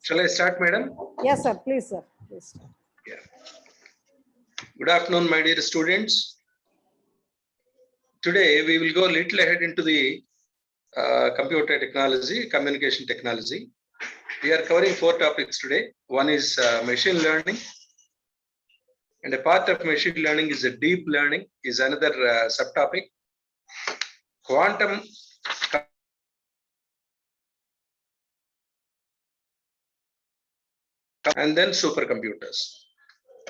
Shall I start, madam? Yes, sir. Please, sir. Please. Yeah. Good afternoon, my dear students. Today we will go a little ahead into the computer technology, communication technology. We are covering 4 topics today. One is machine learning, and a part of machine learning is a deep learning, is another subtopic. Quantum and then supercomputers.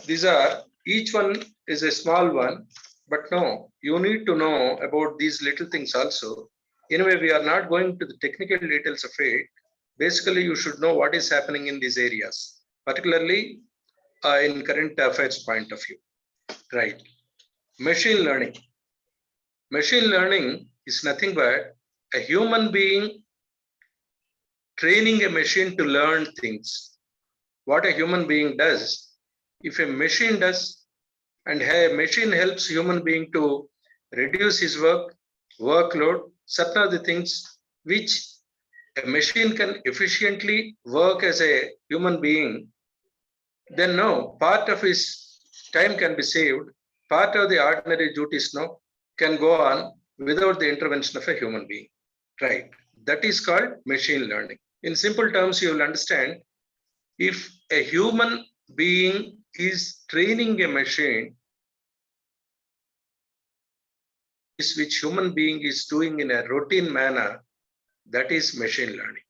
These are, each one is a small one, but no, you need to know about these little things also. Anyway, we are not going to the technical details of it. Basically, you should know what is happening in these areas, particularly in current affairs point of view. Right. Machine learning. Machine learning is nothing but a human being training a machine to learn things. What a human being does, if a machine does, and a machine helps human being to reduce his workload, certain of the things which a machine can efficiently work as a human being, then no, part of his time can be saved, part of the ordinary duties no can go on without the intervention of a human being. Right. That is called machine learning. In simple terms, you will understand, if a human being is training a machine, which human being is doing in a routine manner, that is machine learning.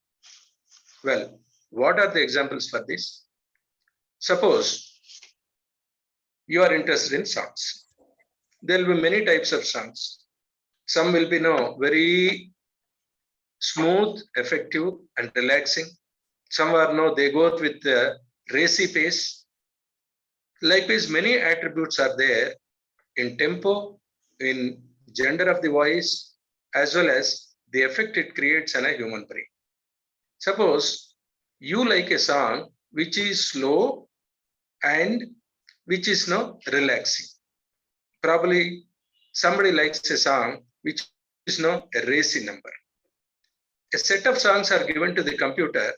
Well, what are the examples for this? Suppose you are interested in songs. There will be many types of songs. Some will be very smooth, effective, and relaxing. Some are they go with the racy pace. Likewise, many attributes are there in tempo, in gender of the voice, as well as the effect it creates on a human brain. Suppose you like a song which is slow and which is relaxing. Probably somebody likes a song which is a racy number. A set of songs are given to the computer,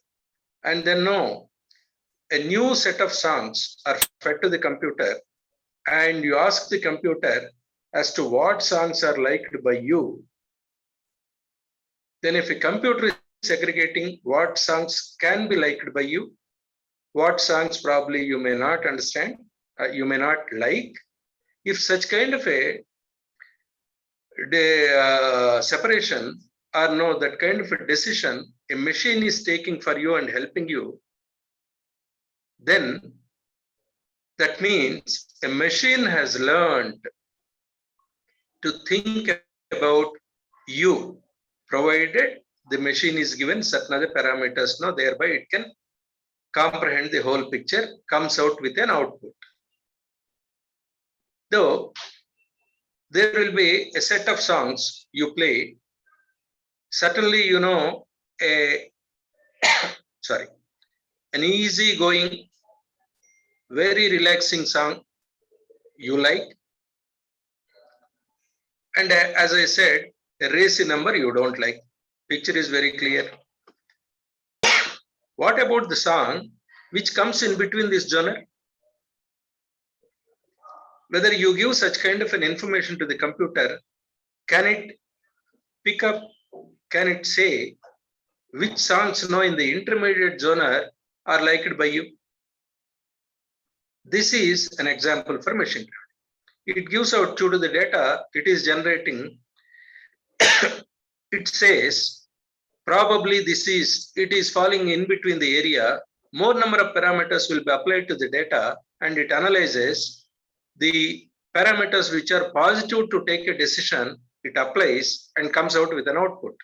and then a new set of songs are fed to the computer, and you ask the computer as to what songs are liked by you. Then if a computer is segregating what songs can be liked by you, what songs probably you may not understand, you may not like, if such kind of a separation or that kind of a decision a machine is taking for you and helping you, then that means a machine has learned to think about you, provided the machine is given certain other parameters, thereby it can comprehend the whole picture, comes out with an output. Though there will be a set of songs you play, certainly an easy going, very relaxing song you like, and as I said, a racy number you don't like. Picture is very clear. What about the song which comes in between this genre? Whether you give such kind of an information to the computer, can it pick up, can it say which songs in the intermediate genre are liked by you? This is an example for machine learning. It gives out to the data it is generating. It says probably it is falling in between the area. More number of parameters will be applied to the data, and it analyzes the parameters which are positive to take a decision. It applies and comes out with an output.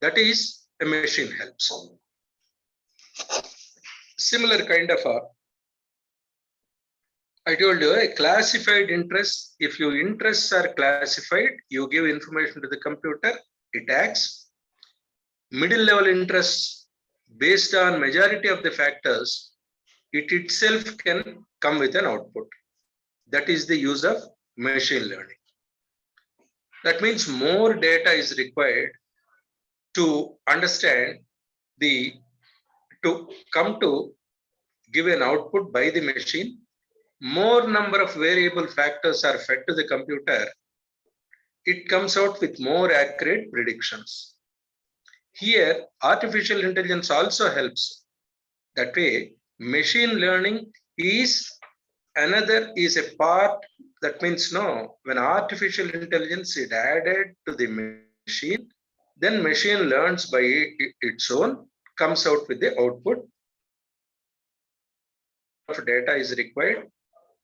That is a machine helps. Similar kind of I told you, a classified interest. If your interests are classified, you give information to the computer, it acts. Middle level interests, based on majority of the factors, it itself can come with an output. That is the use of machine learning. That means more data is required to understand the to come to give an output by the machine, more number of variable factors are fed to the computer, it comes out with more accurate predictions. Here, artificial intelligence also helps. That way, machine learning is is a part. That means no, when artificial intelligence is added to the machine, then machine learns by its own, comes out with the output. If data is required,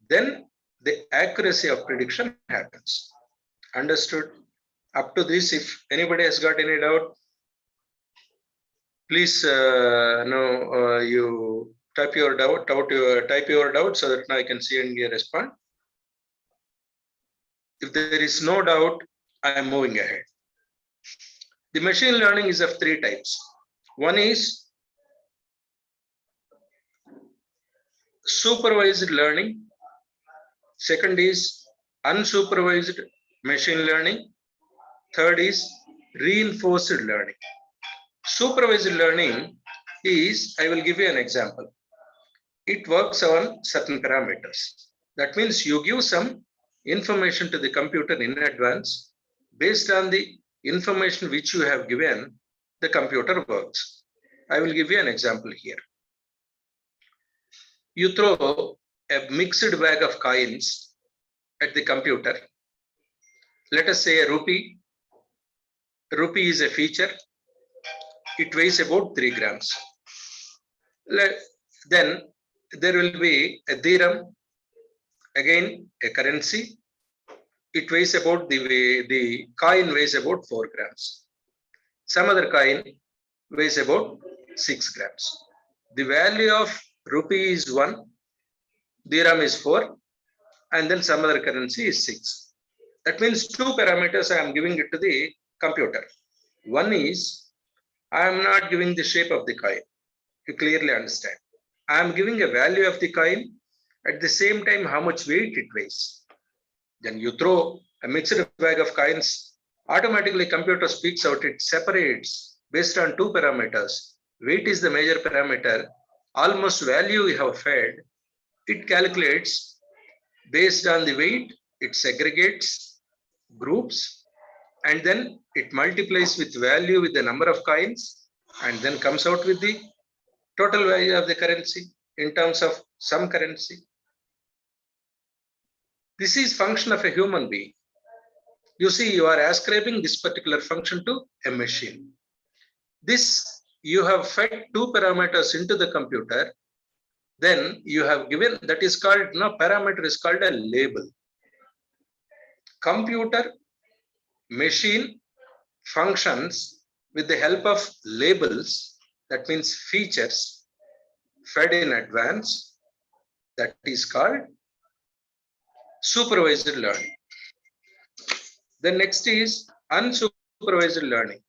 then the accuracy of prediction happens. Understood? Up to this, if anybody has got any doubt, please you type your doubt so that I can see and respond. If there is no doubt, I am moving ahead. The machine learning is of three types. One is supervised learning. Second is unsupervised machine learning. Third is reinforced learning. Supervised learning is, I will give you an example. It works on certain parameters. That means you give some information to the computer in advance. Based on the information which you have given, the computer works. I will give you an example here. You throw a mixed bag of coins at the computer. Let us say a rupee. Rupee is a feature. It weighs about 3 grams. Then there will be a dirham, again a currency. It weighs about the coin weighs about 4 grams. Some other coin weighs about 6 grams. The value of rupee is 1, dirham is 4, and then some other currency is 6. That means two parameters I am giving it to the computer. One is I am not giving the shape of the coin. You clearly understand. I am giving a value of the coin, at the same time how much weight it weighs. Then you throw a mixed bag of coins, automatically computer speaks out, it separates based on two parameters. Weight is the major parameter, almost value you have fed, it calculates based on the weight, it segregates groups, and then it multiplies with value with the number of coins, and then comes out with the total value of the currency in terms of some currency. This is function of a human being. You see, you are ascribing this particular function to a machine. This, you have fed two parameters into the computer, then you have given, that is called, parameter is called a label. Computer, machine functions with the help of labels, that means features fed in advance, that is called supervised learning. The next is unsupervised learning.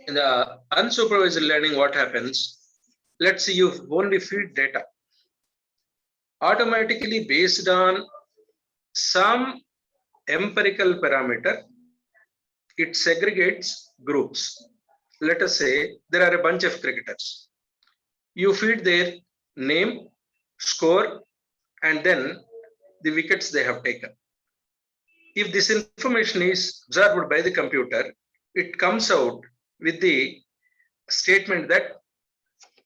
In the unsupervised learning, what happens? Let's say you only feed data. Automatically based on some empirical parameter, it segregates groups. Let us say there are a bunch of cricketers. You feed their name, score, and then the wickets they have taken. If this information is observed by the computer, it comes out with the statement that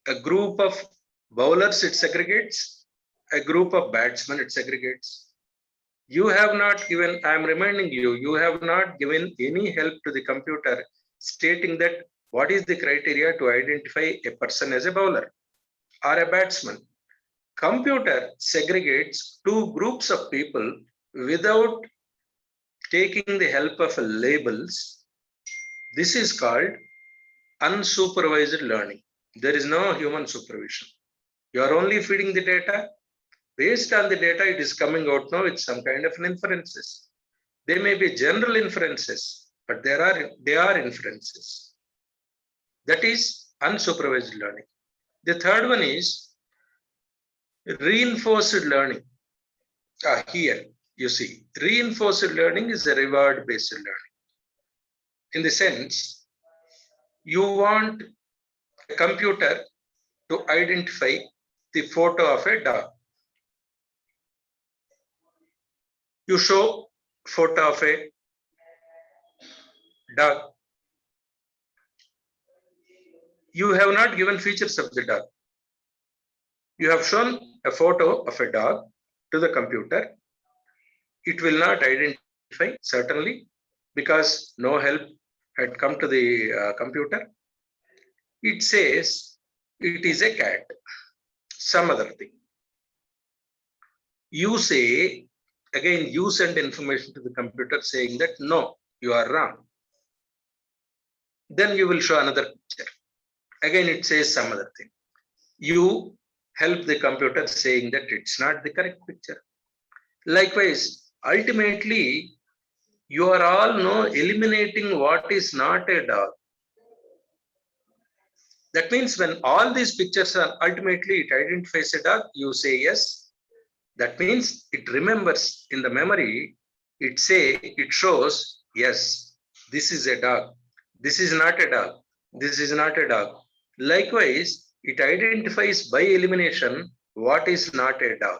a group of bowlers it segregates, a group of batsmen it segregates. You have not given, I am reminding you, you have not given any help to the computer stating that what is the criteria to identify a person as a bowler or a batsman. Computer segregates two groups of people without taking the help of labels. This is called unsupervised learning. There is no human supervision. You are only feeding the data. Based on the data, it is coming out now with some kind of an inferences. They may be general inferences, but they are inferences. That is unsupervised learning. The third one is reinforced learning. Here you see, reinforced learning is a reward-based learning. In the sense, you want computer to identify the photo of a dog. You show photo of a dog. You have not given features of the dog. You have shown a photo of a dog to the computer. It will not identify, certainly, because no help had come to the computer. It says it is a cat, some other thing. You say, again, you send information to the computer saying that no, you are wrong. Then you will show another picture. Again, it says some other thing. You help the computer saying that it's not the correct picture. Likewise, ultimately, you are all eliminating what is not a dog. That means when all these pictures are ultimately it identifies a dog, you say yes. That means it remembers in the memory, it shows, yes, this is a dog. This is not a dog. This is not a dog. Likewise, it identifies by elimination what is not a dog.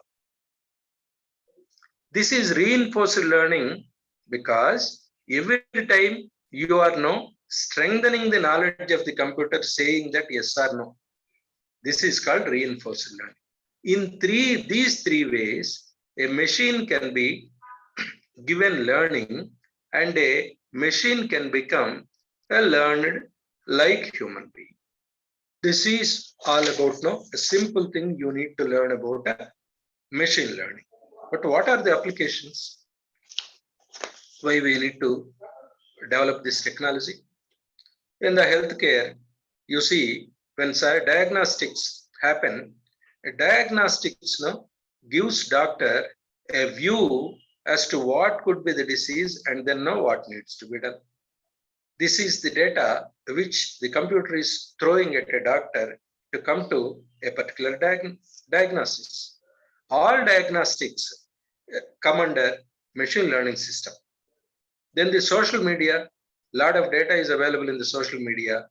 This is reinforced learning because every time you are strengthening the knowledge of the computer saying that yes or no. This is called reinforced learning. In these three ways, a machine can be given learning and a machine can become a learned like human being. This is all about a simple thing you need to learn about machine learning. But what are the applications? Why we need to develop this technology? In the healthcare, you see, when diagnostics happen, diagnostics gives doctor a view as to what could be the disease and then know what needs to be done. This is the data which the computer is throwing at a doctor to come to a particular diagnosis. All diagnostics come under machine learning system. Then the social media, lot of data is available in the social media.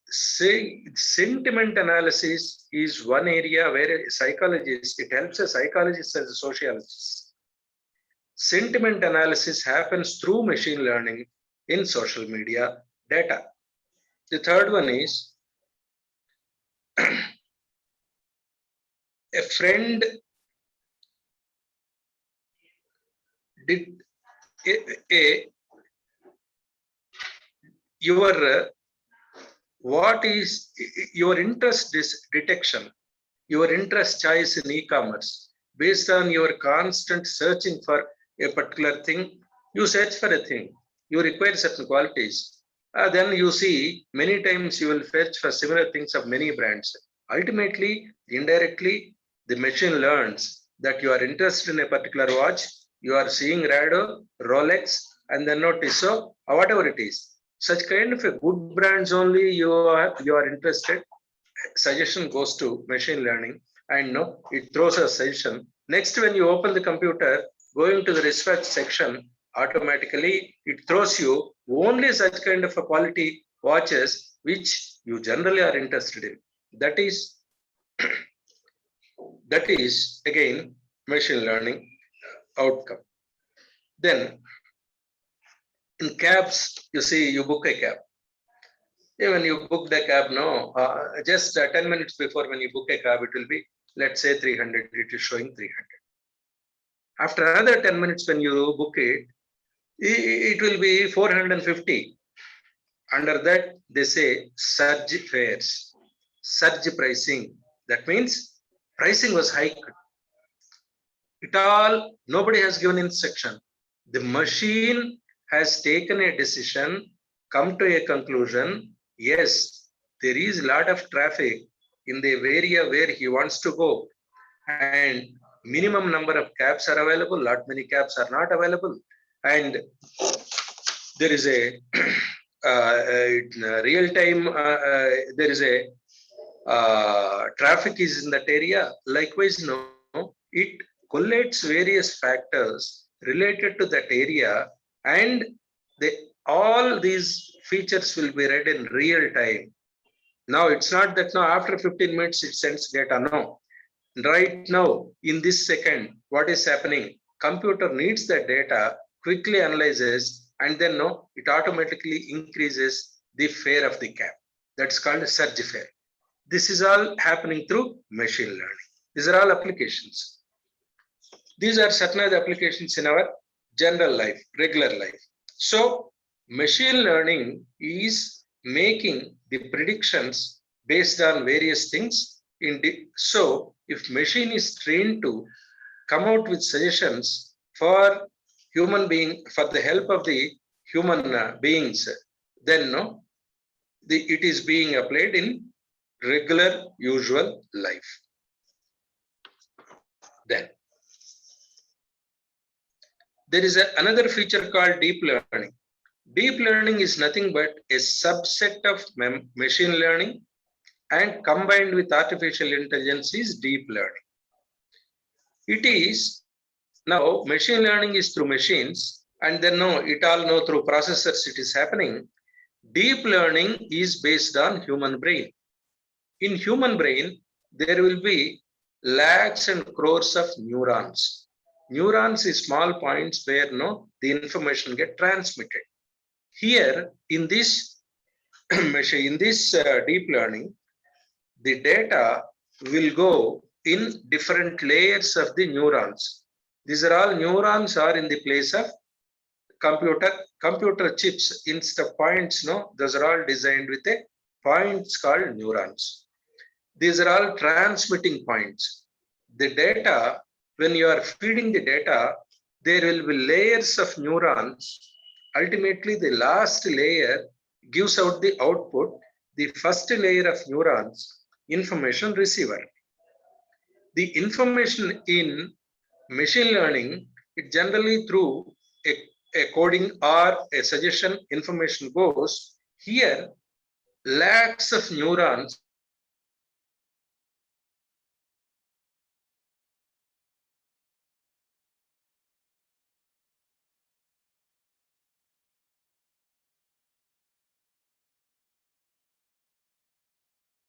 Sentiment analysis is one area where psychologists, it helps a psychologist as a sociologist. Sentiment analysis happens through machine learning in social media data. The third one is a friend did what is your interest detection, your interest choice in e-commerce based on your constant searching for a particular thing. You search for a thing, you require certain qualities. Then you see many times you will fetch for similar things of many brands. Ultimately, indirectly, the machine learns that you are interested in a particular watch. You are seeing Rado, Rolex, and then Tissot, or whatever it is. Such kind of a good brands only you are interested. Suggestion goes to machine learning, and it throws a suggestion. Next, when you open the computer, going to the research section, automatically it throws you only such kind of a quality watches which you generally are interested in. That is again machine learning outcome. Then in cabs, you see, you book a cab. When you book the cab, just 10 minutes before when you book a cab, it will be, let's say 300, it is showing 300. After another 10 minutes when you book it, it will be 450. Under that, they say surge fares, surge pricing. That means pricing was hiked. Nobody has given instruction. The machine has taken a decision, come to a conclusion. Yes, there is a lot of traffic in the area where he wants to go, and minimum number of cabs are available. Lot many cabs are not available, and there is a real time. There is a traffic is in that area. Likewise, it collates various factors related to that area, and all these features will be read in real time. Now it's not that now after 15 minutes it sends data. No. Right now, in this second, what is happening? Computer needs that data, quickly analyzes, and then no, it automatically increases the fare of the cab. That's called surge fare. This is all happening through machine learning. These are all applications. These are certain other applications in our general life, regular life. So machine learning is making the predictions based on various things. So if machine is trained to come out with suggestions for human being, for the help of the human beings, then no, it is being applied in regular usual life. Then there is another feature called deep learning. Deep learning is nothing but a subset of machine learning, and combined with artificial intelligence is deep learning. It is now machine learning is through machines, and then no, it all know through processors it is happening. Deep learning is based on human brain. In human brain, there will be lakhs and crores of neurons. Neurons is small points where no, the information get transmitted. Here in this machine, in this deep learning, the data will go in different layers of the neurons. These are all neurons are in the place of computer chips. Instead of points, no, those are all designed with a points called neurons. These are all transmitting points. The data, when you are feeding the data, there will be layers of neurons. Ultimately, the last layer gives out the output. The first layer of neurons, information receiver. The information in machine learning, it generally through a coding or a suggestion information goes. Here, lakhs of neurons